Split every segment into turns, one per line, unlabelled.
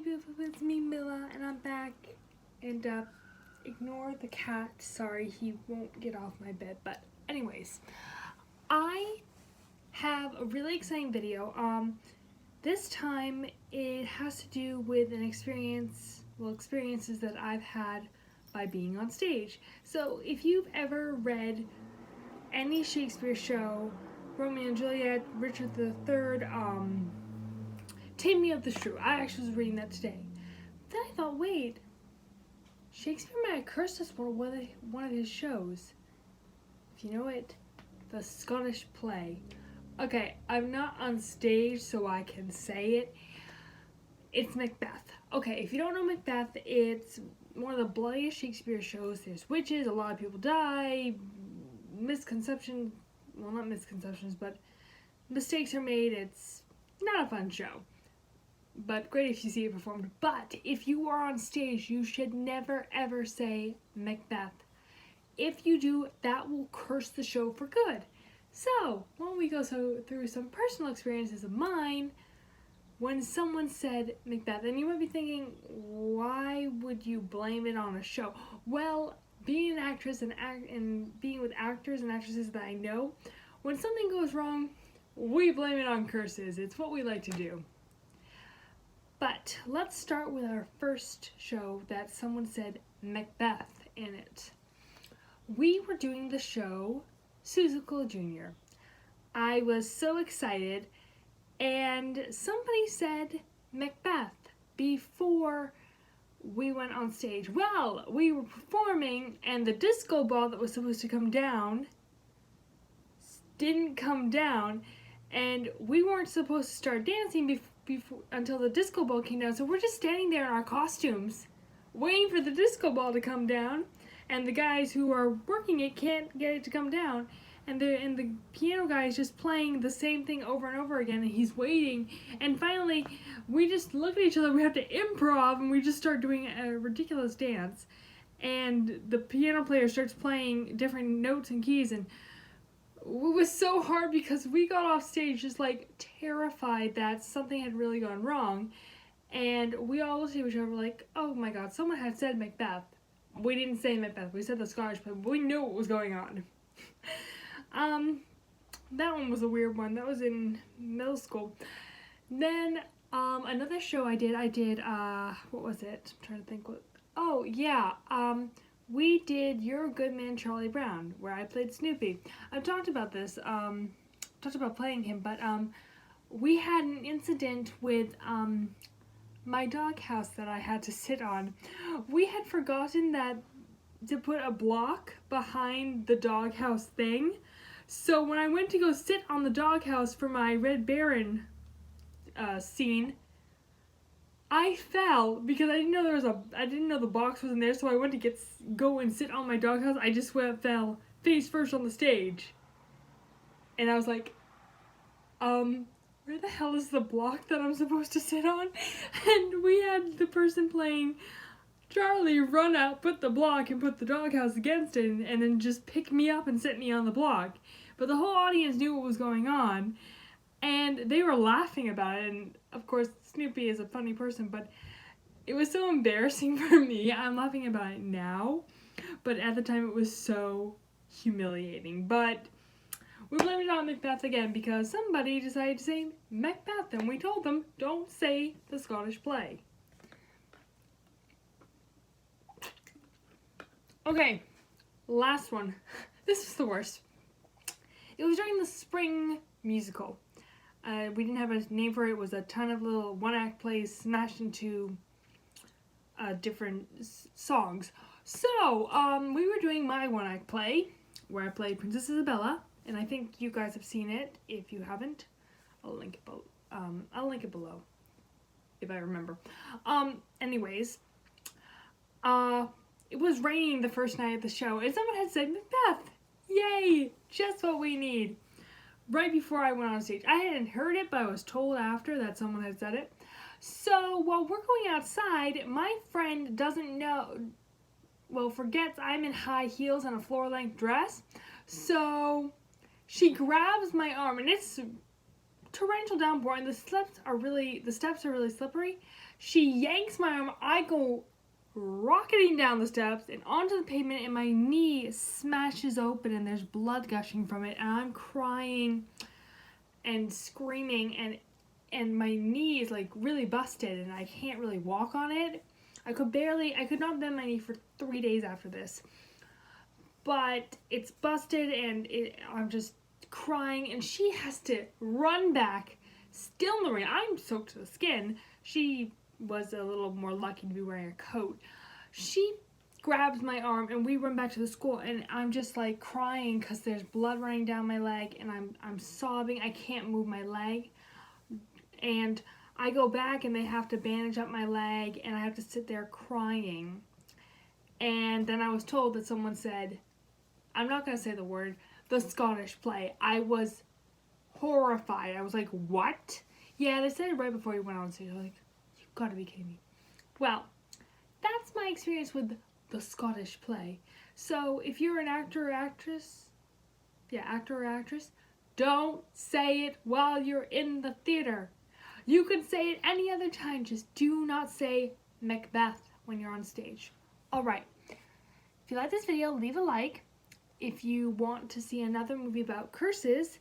beautiful, it's me, Mila, and I'm back. And, ignore the cat. Sorry, he won't get off my bed. But, anyways, I have a really exciting video. This time it has to do with an experiences that I've had by being on stage. So, if you've ever read any Shakespeare show, Romeo and Juliet, Richard III, Taming of the Shrew. I actually was reading that today. Then I thought, wait, Shakespeare might have cursed us for one of his shows. If you know it, the Scottish play. Okay, I'm not on stage, so I can say it. It's Macbeth. Okay, if you don't know Macbeth, it's one of the bloodiest Shakespeare shows. There's witches, a lot of people die, misconceptions, well, not misconceptions, but mistakes are made. It's not a fun show, but great if you see it performed. But if you are on stage, you should never ever say Macbeth. If you do, that will curse the show for good. So, why don't we go through some personal experiences of mine when someone said Macbeth. And you might be thinking, why would you blame it on a show? Well, being an actress and being with actors and actresses that I know, when something goes wrong, we blame it on curses. It's what we like to do. But let's start with our first show that someone said Macbeth in it. We were doing the show Seussical Jr. I was so excited, and somebody said Macbeth before we went on stage. Well, we were performing, and the disco ball that was supposed to come down didn't come down, and we weren't supposed to start dancing before until the disco ball came down. So we're just standing there in our costumes, waiting for the disco ball to come down, and the guys who are working it can't get it to come down, and the piano guy is just playing the same thing over and over again, and he's waiting, and finally we just look at each other. We have to improv, and we just start doing a ridiculous dance, and the piano player starts playing different notes and keys, and it was so hard because we got off stage just like terrified that something had really gone wrong, and we all looked at each other like, oh my god, someone had said Macbeth. We didn't say Macbeth, we said the Scottish play, but we knew what was going on. That one was a weird one. That was in middle school. Then another show I did what was it? I'm trying to think what. Oh yeah, we did You're a Good Man, Charlie Brown, where I played Snoopy. I've talked about this, talked about playing him, but we had an incident with my doghouse that I had to sit on. We had forgotten to put a block behind the doghouse thing. So when I went to go sit on the doghouse for my Red Baron scene, I fell because I didn't know the box wasn't there. So I went to go and sit on my doghouse. I just fell face first on the stage, and I was like, where the hell is the block that I'm supposed to sit on? And we had the person playing Charlie run out, put the block, and put the doghouse against it, and then just pick me up and sit me on the block. But the whole audience knew what was going on, and they were laughing about it. And of course, Snoopy is a funny person, but it was so embarrassing for me. I'm laughing about it now, but at the time it was so humiliating. But we blamed it on Macbeth again because somebody decided to say Macbeth, and we told them, don't say the Scottish play. Okay, last one. This was the worst. It was during the spring musical. We didn't have a name for it. It was a ton of little one-act plays smashed into different songs. So, we were doing my one-act play, where I played Princess Isabella, and I think you guys have seen it. If you haven't, I'll link it below, if I remember. Anyways, it was raining the first night of the show, and someone had said, Macbeth! Yay! Just what we need. Right before I went on stage. I hadn't heard it, but I was told after that someone had said it. So, while we're going outside, my friend forgets I'm in high heels and a floor-length dress. So, she grabs my arm, and it's torrential downpour, and the steps are really slippery. She yanks my arm. I go rocketing down the steps and onto the pavement, and my knee smashes open, and there's blood gushing from it, and I'm crying and screaming, and my knee is like really busted, and I can't really walk on it. I could not bend my knee for 3 days after this. But it's busted, and I'm just crying, and she has to run back, still in the rain. I'm soaked to the skin. She was a little more lucky to be wearing a coat. She grabs my arm, and we run back to the school, and I'm just like crying because there's blood running down my leg, and I'm sobbing. I can't move my leg, and I go back, and they have to bandage up my leg, and I have to sit there crying. And then I was told that someone said, I'm not going to say the word, the Scottish play. I was horrified. I was like, what? Yeah, they said it right before you went on stage. I was like, you've got to be kidding me. Well, that's my experience with the Scottish play. So if you're an actor or actress, don't say it while you're in the theater. You can say it any other time. Just do not say Macbeth when you're on stage. All right. If you like this video, leave a like. If you want to see another movie about curses,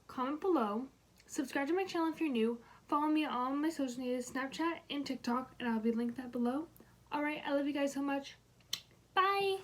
comment below. Subscribe to my channel if you're new. Follow me on all my social media, Snapchat and TikTok, and I'll be linked that below. Alright, I love you guys so much. Bye!